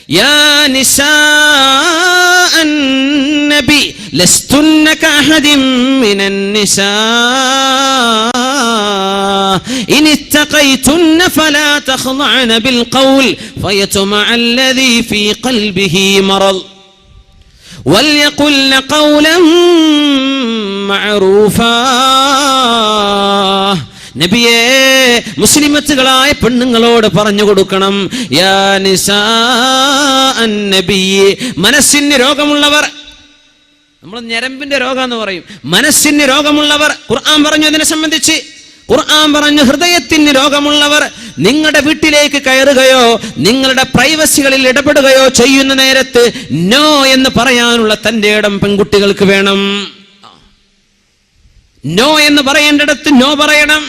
യാ നിസാഅൻ നബി ലസ്തുന്ന കഅഹദിൻ മിനൻ നിസാ in ഇത്തഖൈതുന്ന Falah തഖ്ളഅന bill ഖൗൽ ഫയത്മഅല്ലദീ ഫീ ഖൽബിഹി മറദ് വൽയഖുൽന ഖൗലൻ മഅറൂഫാ. നബിയേ, മുസ്ലിമത്തുകളായ പെണ്ണുങ്ങളോട് പറഞ്ഞു കൊടുക്കണം, യാ നിസാഅൻ നബി, മനസ്സിന് രോഗമുള്ളവർ, നമ്മൾ ഞരമ്പിന്റെ രോഗം എന്ന് പറയും, മനസ്സിന് രോഗമുള്ളവർ. ഖുർആൻ പറഞ്ഞു അതിനെ സംബന്ധിച്ച്, ഖുർആൻ പറഞ്ഞു ഹൃദയത്തിന് രോഗമുള്ളവർ നിങ്ങളുടെ വീട്ടിലേക്ക് കയറുകയോ നിങ്ങളുടെ പ്രൈവസികളിൽ ഇടപെടുകയോ ചെയ്യുന്ന നേരത്ത് നോ എന്ന് പറയാനുള്ള തന്റെ ഇടം പെൺകുട്ടികൾക്ക് വേണം. നോ എന്ന് പറയേണ്ടിടത്ത് നോ പറയണം.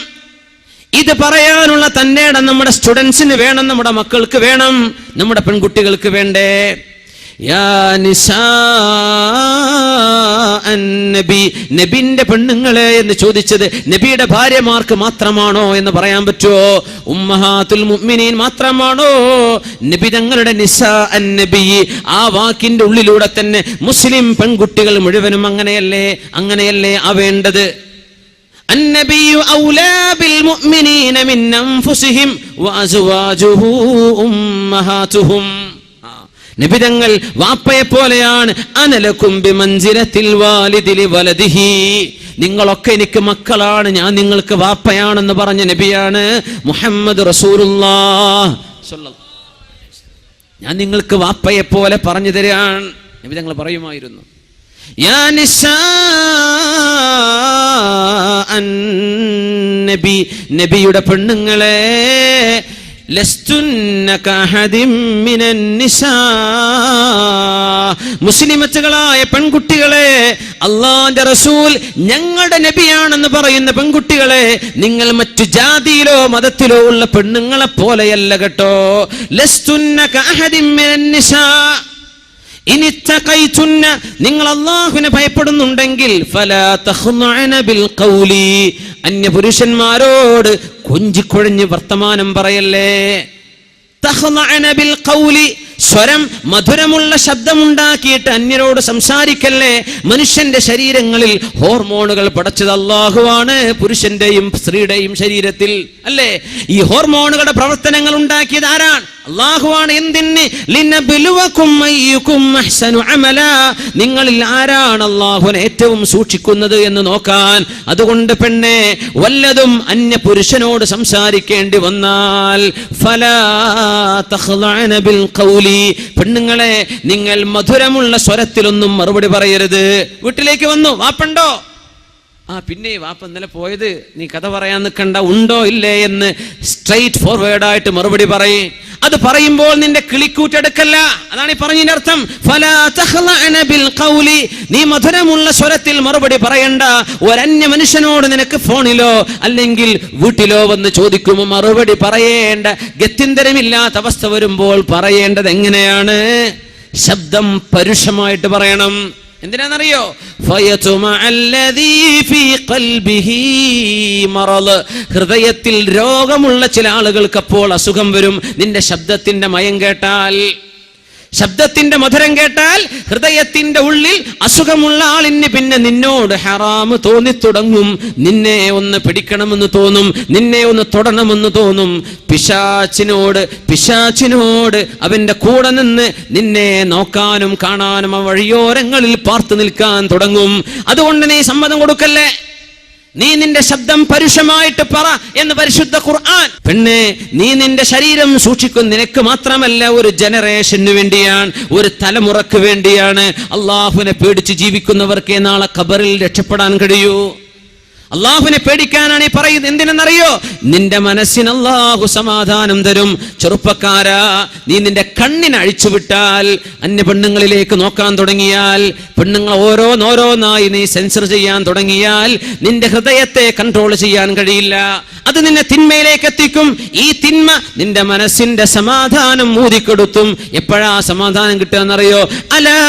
ഇത് പറയാനുള്ള തന്റെ ഇടം നമ്മുടെ സ്റ്റുഡൻസിന് വേണം, നമ്മുടെ മക്കൾക്ക് വേണം, നമ്മുടെ പെൺകുട്ടികൾക്ക് വേണ്ടേ. യാ നിസാഅൻ നബി, നബിന്റെ പെണ്ണുങ്ങളെ എന്ന് ചോദിച്ചത് നബിയുടെ ഭാര്യമാർക്ക് മാത്രമാണോ എന്ന് പറയാൻ പറ്റുമോ? ഉമ്മഹാത്തുൽ മുഅ്മിനീൻ മാത്രമാണോ? നബി തങ്ങളുടെ നിസാഅൻ നബി, ആ വാക്കിന്റെ ഉള്ളിലൂടെ തന്നെ മുസ്ലിം പെൺകുട്ടികൾ മുഴുവനും അങ്ങനെയല്ലേ ആവേണ്ടത്. النبي أولى بالمؤمنين من أنفسهم وأزواجه أمهاتهم. നബി തങ്ങൾ വാപ്പയെ പോലെയാണ്. അനലക്കും ബിമൻസിലത്തിൽ വാലിദി ലിവലദിഹി, നിങ്ങളൊക്കെ എനിക്ക് മക്കളാണ്, ഞാൻ നിങ്ങൾക്ക് വാപ്പയാണെന്ന് പറഞ്ഞ നബിയാണ് മുഹമ്മദ് റസൂലുള്ളാഹ് സ്വല്ലല്ലാഹു അലൈഹി വസല്ലം. ഞാൻ നിങ്ങൾക്ക് വാപ്പയെ പോലെ പറഞ്ഞു തരാൻ നബി തങ്ങൾ പറയുമായിരുന്നു. യാ നിസാഅൻ നബി, നബിയുടെ പെണ്ണുങ്ങളെ, ലസ്തുന്ന കഅഹദിൻ മിനൻ നിസാ, മുസ്ലിമത്തുകളായ പെൺകുട്ടികളെ, അല്ലാഹുവിന്റെ റസൂൽ ഞങ്ങളുടെ നബിയാണെന്ന് പറയുന്ന പെൺകുട്ടികളെ, നിങ്ങൾ മറ്റു ജാതിയിലോ മതത്തിലോ ഉള്ള പെണ്ണുങ്ങളെ പോലെയല്ല കേട്ടോ. ലസ്തുന്ന കഅഹദിൻ മിനൻ നിസാ ഇൻ ഇത്തഖൈതുന്ന, നിങ്ങൾ അല്ലാഹുവിനെ ഭയപ്പെടുന്നുണ്ടെങ്കിൽ ഫലാ തഖ്ളഅന ബിൽ ഖൗലി, അന്യ പുരുഷന്മാരോട് കൊഞ്ചിക്കൊഴഞ്ഞ് വർത്തമാനം പറയല്ലേ. തഖ്ളഅന ബിൽ ഖൗലി, സ്വരം മധുരമുള്ള ശബ്ദമുണ്ടാക്കിയിട്ട് അന്യരോട് സംസാരിക്കല്ലേ. മനുഷ്യന്റെ ശരീരങ്ങളിൽ ഹോർമോണുകൾ പടച്ചത് അല്ലാഹുവാണ്, പുരുഷന്റെയും സ്ത്രീയുടെയും ശരീരത്തിൽ അല്ലേ. ഈ ഹോർമോണുകളുടെ പ്രവർത്തനങ്ങൾ ഉണ്ടാക്കിയത് ആരാണ്? അല്ലാഹുവാണ്. എന്തിന്? ലിനബ്ലുവകും അയ്യുകും അഹ്സനു അമല, നിങ്ങളിൽ ആരാണ് അല്ലാഹുവിനെ ഏറ്റവും സൂക്ഷിക്കുന്നത് എന്ന് നോക്കാൻ. അതുകൊണ്ട് പെണ്ണെ, വല്ലതും അന്യ പുരുഷനോട് സംസാരിക്കേണ്ടി വന്നാൽ ഫലാ തഖ്ളഅന ബിൽ ഖൗലി, പെണ്ണുങ്ങളെ നിങ്ങൾ മധുരമുള്ള സ്വരത്തിലൊന്നും മറുപടി പറയരുത്. വീട്ടിലേക്ക് വന്നു, വാപ്പുണ്ടോ? പിന്നെ വാപ്പ ഇന്നലെ പോയത്, നീ കഥ പറയാൻ നിൽക്കണ്ട, ഉണ്ടോ ഇല്ലേ എന്ന് സ്ട്രൈറ്റ് ഫോർവേഡ് ആയിട്ട് മറുപടി പറയും. അത് പറയുമ്പോൾ നിന്റെ കിളിക്കൂട്ടെടുക്കല്ല, അതാണ് ഈ പറഞ്ഞതിന്റെ അർത്ഥം. ഫലാ തഖ്ളഅന ബിൽ ഖൗലി, നീ മധുരമുള്ള സ്വരത്തിൽ മറുപടി പറയണ്ട. ഒരന്യ മനുഷ്യനോട് നിനക്ക് ഫോണിലോ അല്ലെങ്കിൽ വീട്ടിലോ വന്ന് ചോദിക്കുമ്പോൾ മറുപടി പറയേണ്ട ഗത്യന്തരമില്ലാത്ത അവസ്ഥ വരുമ്പോൾ പറയേണ്ടത് എങ്ങനെയാണ്? ശബ്ദം പരുഷമായിട്ട് പറയണം. എന്തിനാണെന്നറിയോ? ഫയത്മഅല്ലദീ ഫീ ഖൽബിഹി മറദ്, ഹൃദയത്തിൽ രോഗമുള്ള ചില ആളുകൾക്ക് അപ്പോൾ അസുഖം വരും. നിന്റെ ശബ്ദത്തിന്റെ മയം കേട്ടാൽ, ശബ്ദത്തിന്റെ മധുരം കേട്ടാൽ ഹൃദയത്തിന്റെ ഉള്ളിൽ അസുഖമുള്ള ആളിന് പിന്നെ നിന്നോട് ഹറാമ് തോന്നിത്തുടങ്ങും. നിന്നെ ഒന്ന് പിടിക്കണമെന്ന് തോന്നും, നിന്നെ ഒന്ന് തൊടണമെന്ന് തോന്നും. പിശാചിനോട് അവന്റെ കൂടെ നിന്ന് നിന്നെ നോക്കാനും കാണാനും ആ വഴിയോരങ്ങളിൽ പാർത്തു നിൽക്കാൻ തുടങ്ങും. അതുകൊണ്ട് നീ സമ്മതം കൊടുക്കല്ലേ. നീ നിന്റെ ശബ്ദം പരുഷമായിട്ട് പറ എന്ന് പരിശുദ്ധ ഖുർആൻ. പെണ്ണെ, നീ നിന്റെ ശരീരം സൂക്ഷിക്കും. നിനക്ക് മാത്രമല്ല, ഒരു ജനറേഷന് വേണ്ടിയാണ്, ഒരു തലമുറക്ക് വേണ്ടിയാണ്. അള്ളാഹുവിനെ പേടിച്ച് ജീവിക്കുന്നവർക്കേ നാളെ ഖബറിൽ രക്ഷപ്പെടാൻ കഴിയൂ. അള്ളാഹുവിനെ പേടിക്കാനാണ് ഈ പറയുന്നത്. എന്തിനെന്നറിയോ? നിന്റെ മനസ്സിന് അള്ളാഹു സമാധാനം തരും. ചെറുപ്പക്കാരാ, നീ നിന്റെ കണ്ണിനെ അഴിച്ചുവിട്ടാൽ, അന്യ പെണ്ണുങ്ങളിലേക്ക് നോക്കാൻ തുടങ്ങിയാൽ, പെണ്ണുങ്ങൾ ഓരോന്നായി നീ സെൻസർ ചെയ്യാൻ തുടങ്ങിയാൽ നിന്റെ ഹൃദയത്തെ കൺട്രോൾ ചെയ്യാൻ കഴിയില്ല. അത് നിന്നെ തിന്മയിലേക്ക് എത്തിക്കും. ഈ തിന്മ നിന്റെ മനസ്സിന്റെ സമാധാനം ഊതിക്കെടുത്തും. എപ്പോഴാ സമാധാനം കിട്ടുകയെന്നറിയോ? അലാ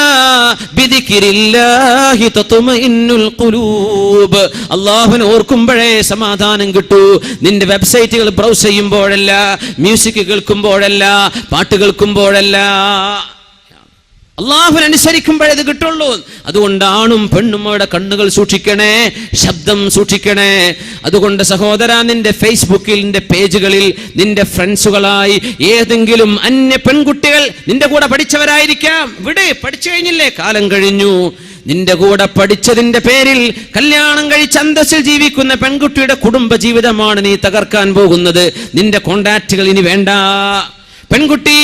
ബിദിക്രില്ലാഹി തത്മഇന്നുൽ ഖുലൂബ്, അല്ലാഹു അള്ളാഹുവിനെ ഓർക്കുമ്പോഴേ സമാധാനം കിട്ടൂ. നിന്റെ വെബ്സൈറ്റുകൾ ബ്രൗസ് ചെയ്യുമ്പോഴല്ല, മ്യൂസിക് കേൾക്കുമ്പോഴല്ല, പാട്ട് കേൾക്കുമ്പോഴല്ല, അള്ളാഹുവിനെ അനുസരിക്കുമ്പോഴേ ഇത് കിട്ടുള്ളൂ. അതുകൊണ്ട് ആണും പെണ്ണും അവിടെ കണ്ണുകൾ സൂക്ഷിക്കണേ, ശബ്ദം സൂക്ഷിക്കണേ. അതുകൊണ്ട് സഹോദര, നിന്റെ ഫേസ്ബുക്കിന്റെ പേജുകളിൽ നിന്റെ ഫ്രണ്ട്സുകളായി ഏതെങ്കിലും അന്യ പെൺകുട്ടികൾ നിന്റെ കൂടെ പഠിച്ചവരായിരിക്കാം. ഇവിടെ പഠിച്ചു കഴിഞ്ഞില്ലേ, കാലം കഴിഞ്ഞു. നിന്റെ കൂടെ പഠിച്ചതിന്റെ പേരിൽ കല്യാണം കഴിച്ച് അന്തസ്സിൽ ജീവിക്കുന്ന പെൺകുട്ടിയുടെ കുടുംബ ജീവിതമാണ് നീ തകർക്കാൻ പോകുന്നത്. നിന്റെ കോണ്ടാക്റ്റുകൾ ഇനി വേണ്ട. പെൺകുട്ടി,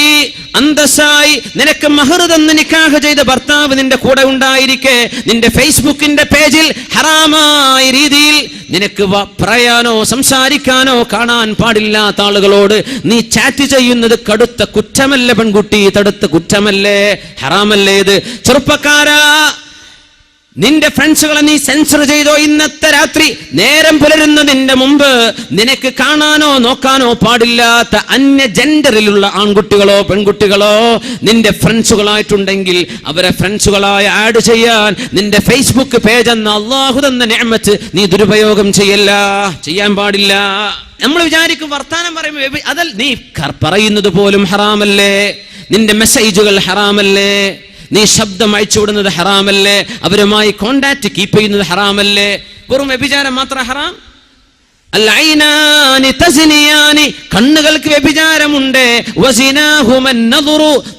അന്തസ്സായി നിനക്ക് മഹർ തന്ന് നിക്കാഹ് ചെയ്ത ഭർത്താവ് നിന്റെ കൂടെ ഉണ്ടായിരിക്കെ നിന്റെ ഫേസ്ബുക്കിന്റെ പേജിൽ ഹറാമായ രീതിയിൽ നിനക്ക് പറയാനോ സംസാരിക്കാനോ കാണാൻ പാടില്ലാത്ത ആളുകളോട് നീ ചാറ്റ് ചെയ്യുന്നത് കടുത്ത കുറ്റമല്ലേ പെൺകുട്ടി? തടുത്ത കുറ്റമല്ലേ? ഹറാമല്ലേ ഇത്? ചെറുപ്പക്കാരാ, നിന്റെ ഫ്രണ്ട്സുകളെ നീ സെൻസർ ചെയ്തോ? ഇന്നത്തെ രാത്രി നേരം പുലരുന്നതിന്റെ മുമ്പ് നിനക്ക് കാണാനോ നോക്കാനോ പാടില്ലാത്ത അന്യ ജെൻഡറിലുള്ള ആൺകുട്ടികളോ പെൺകുട്ടികളോ നിന്റെ ഫ്രണ്ട്സുകളായിട്ടുണ്ടെങ്കിൽ അവരെ ഫ്രണ്ട്സുകളായി ആഡ് ചെയ്യാൻ നിന്റെ ഫേസ്ബുക്ക് പേജ് എന്ന അള്ളാഹു തന്ന നിഅമത്ത് നീ ദുരുപയോഗം ചെയ്യാൻ പാടില്ല. നമ്മൾ വിചാരിക്കും വർത്താനം പറയുമ്പോൾ അതൽ നീ പറയുന്നത് പോലും ഹറാമല്ലേ? നിന്റെ മെസ്സേജുകൾ ഹറാമല്ലേ? നീ ശബ്ദം അയച്ചുവിടുന്നത് ഹറാമല്ലേ? അവരുമായി കോണ്ടാക്ട് കീപ്പ് ചെയ്യുന്നത് ഹറാമല്ലേ? വെറും വ്യഭിചാരം മാത്രം ഹറാം? കണ്ണുകൾക്ക് വ്യഭിചാരമുണ്ട്.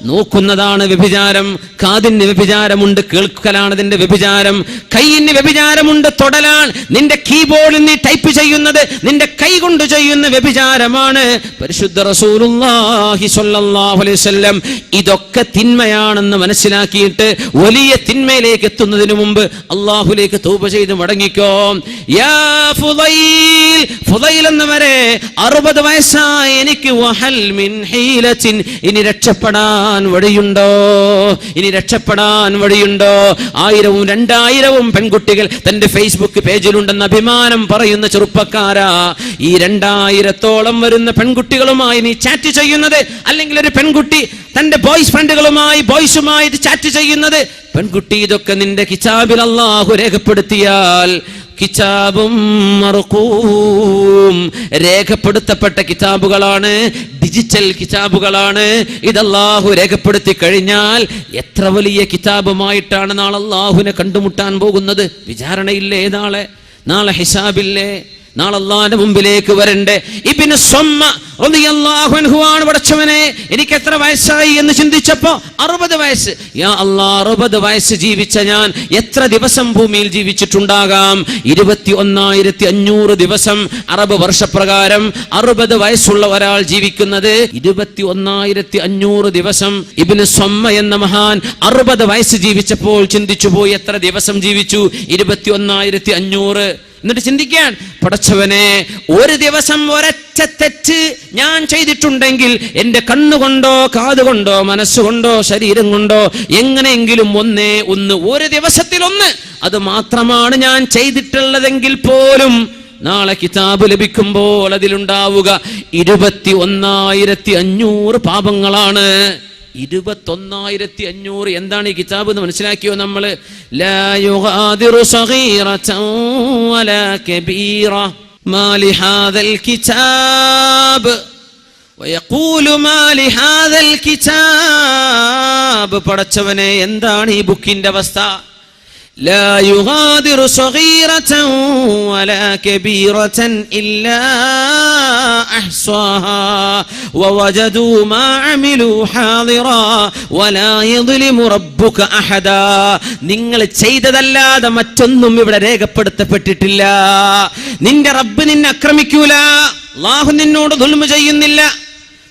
നോക്കുന്നതാണ് വ്യഭിചാരം. കാതിന് വ്യഭിചാരമുണ്ട്, കേൾക്കലാണ് അതിന്റെ വ്യഭിചാരം. കൈയിന് വ്യഭിചാരമുണ്ട്, തൊടലാണ്. നിന്റെ കീബോർഡിൽ നീ ടൈപ്പ് ചെയ്യുന്നത് നിന്റെ കൈ കൊണ്ട് ചെയ്യുന്ന വ്യഭിചാരമാണ്. പരിശുദ്ധ റസൂലുള്ളാഹി സ്വല്ലല്ലാഹു അലൈഹി വസല്ലം ഇതൊക്കെ തിന്മയാണെന്ന് മനസ്സിലാക്കിയിട്ട് വലിയ തിന്മയിലേക്ക് എത്തുന്നതിന് മുമ്പ് അള്ളാഹുലേക്ക് തൗബ ചെയ്ത് മടങ്ങിക്കോ. യാ ഫുദൈൽ എന്നവരെ 60 വയസ്സായി എനിക്ക് വഹൽ മിൻ ഹീലത്തിൻ, ഇനി രക്ഷപ്പെടാൻ വഴിയുണ്ടോ? ഇനി രക്ഷപ്പെടാൻ വഴിയുണ്ടോ? 1000ഉം 2000ഉം പെൺകുട്ടികൾ തന്റെ ഫേസ്ബുക്ക് പേജിലുണ്ടെന്ന് അഭിമാനം പറയുന്ന ചെറുപ്പക്കാരാ, ഈ 2000-ഓളം വരുന്ന പെൺകുട്ടികളുമായി നീ ചാറ്റ് ചെയ്യുന്നത്, അല്ലെങ്കിൽ ഒരു പെൺകുട്ടി തന്റെ ബോയ്സ് ഫ്രണ്ടുകളുമായി ബോയ്സുമായി ചാറ്റ് ചെയ്യുന്നത്, പെൺകുട്ടി ഇതൊക്കെ നിന്റെ കിതാബിൽ അല്ലാഹു രേഖപ്പെടുത്തിയാൽ, കിതാബും മർഖൂം, രേഖപ്പെടുത്തപ്പെട്ട കിതാബുകളാണ്, ഡിജിറ്റൽ കിതാബുകളാണ്. ഇത് അല്ലാഹു രേഖപ്പെടുത്തി കഴിഞ്ഞാൽ എത്ര വലിയ കിതാബുമായിട്ടാണ് നാളെ അല്ലാഹുവിനെ കണ്ടുമുട്ടാൻ പോകുന്നത്. വിചാരണയില്ലേ? നാളെ ഹിസാബില്ലേ? നാളെ അല്ലാഹുവിന്റെ മുമ്പിലേക്ക് വരണ്ടേ? ഇബ്നു സ്വമ്മ റളിയല്ലാഹു അൻഹു ആണ്, പടച്ചവനെ എനിക്ക് എത്ര വയസ്സായി എന്ന് ചിന്തിച്ചപ്പോ 60 വയസ്സ്. യാ അല്ലാഹ്, 60 വയസ്സ് ജീവിച്ച ഞാൻ എത്ര ദിവസം ഭൂമിയിൽ ജീവിച്ചിട്ടുണ്ടാകാം? 21,500 ദിവസം. അറബ് വർഷപ്രകാരം 60 വയസ്സുള്ള ഒരാൾ ജീവിക്കുന്നത് 21,500 ദിവസം. ഇബ്നു സ്വമ്മ എന്ന മഹാൻ 60 വയസ്സ് ജീവിച്ചപ്പോൾ ചിന്തിച്ചു പോയി, എത്ര ദിവസം ജീവിച്ചു? 21,500. എന്നിട്ട് ചിന്തിക്കാൻ, പടച്ചവനെ ഒരു ദിവസം ഒരൊറ്റ തെറ്റ് ഞാൻ ചെയ്തിട്ടുണ്ടെങ്കിൽ എന്റെ കണ്ണുകൊണ്ടോ കാതുകൊണ്ടോ മനസ്സുകൊണ്ടോ ശരീരം കൊണ്ടോ എങ്ങനെയെങ്കിലും ഒരു ദിവസത്തിൽ ഒന്ന് അത് മാത്രമാണ് ഞാൻ ചെയ്തിട്ടുള്ളതെങ്കിൽ പോലും നാളെ കിതാബ് ലഭിക്കുമ്പോൾ അതിലുണ്ടാവുക 21,500 പാപങ്ങളാണ്. 21,500. എന്താണ് ഈ കിതാബ് എന്ന് മനസ്സിലാക്കിയോ നമ്മള്? ലാ യുഗാദിറു സഗീറതൻ വലാ കബീറ മാ ലിഹാദൽ കിതാബ് വയഖൂലു മാ ലിഹാദൽ കിതാബ്. പടച്ചവനെ, എന്താണ് ഈ ബുക്കിന്റെ അവസ്ഥ? ലാ യുഗാദിറു സഗീറതൻ വലാ കബീറതൻ ഇല്ലാ അഹ്സാഹാ വവജദൂ മാ അമിലൂ ഹാദിറാ വലാ യദ്ലിമു റബ്ബുക അഹദാ. നിങ്ങൾ ചെയ്തതല്ലാതെ മറ്റൊന്നും ഇവിടെ രേഖപ്പെടുത്തപ്പെട്ടിട്ടില്ല. നിന്റെ റബ്ബ് നിന്നെ ആക്രമിക്കൂല. അല്ലാഹു നിന്നോട് ദുൽമ ചെയ്യുന്നില്ല.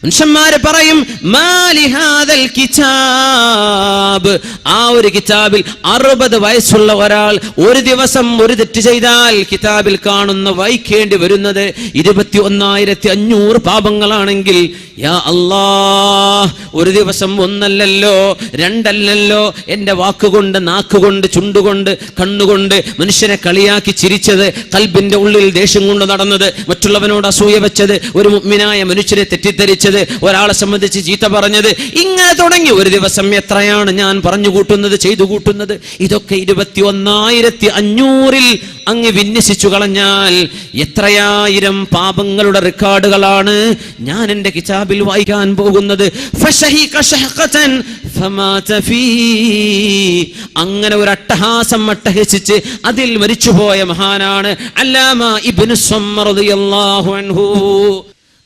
മനുഷ്യന്മാര് പറയും മാലിഹാദൽ കിതാബ്. ആ ഒരു കിതാബിൽ 60 വയസ്സുള്ള ഒരാൾ ഒരു ദിവസം ഒരു തെറ്റ് ചെയ്താൽ കിതാബിൽ കാണുന്ന വായിക്കേണ്ടി വരുന്നത് 21,500 പാപങ്ങളാണെങ്കിൽ, യാ അല്ലാഹ്, ഒരു ദിവസം ഒന്നല്ലല്ലോ രണ്ടല്ലല്ലോ എന്റെ വാക്കുകൊണ്ട് നാക്കുകൊണ്ട് ചുണ്ടുകൊണ്ട് കണ്ണുകൊണ്ട് മനുഷ്യനെ കളിയാക്കി ചിരിച്ചത്, കൽബിന്റെ ഉള്ളിൽ ദേഷ്യം കൊണ്ട് നടന്നത്, മറ്റുള്ളവനോട് അസൂയ വെച്ചത്, ഒരു മുഅ്മിനായ മനുഷ്യരെ തെറ്റിദ്ധരിച്ചത്, ഒരാളെ സംബന്ധിച്ച് ചീത്ത പറഞ്ഞത്, ഇങ്ങനെ തുടങ്ങി ഒരു ദിവസം എത്രയാണ് ഞാൻ പറഞ്ഞു കൂട്ടുന്നത്, ചെയ്തു കൂട്ടുന്നത്. ഇതൊക്കെ 21,500 അങ്ങ് വിന്യസിച്ചു കളഞ്ഞാൽ എത്രയായിരം പാപങ്ങളുടെ റെക്കോർഡുകളാണ് ഞാൻ എൻ്റെ കിതാബിൽ വായിക്കാൻ പോകുന്നത്. അങ്ങനെ ഒരു അട്ടഹാസം അട്ടഹസിച്ച് അതിൽ മരിച്ചുപോയ മഹാനാണ് അല്ലാമ ഇബ്നു സമ്മർ റളിയല്ലാഹു അൻഹു.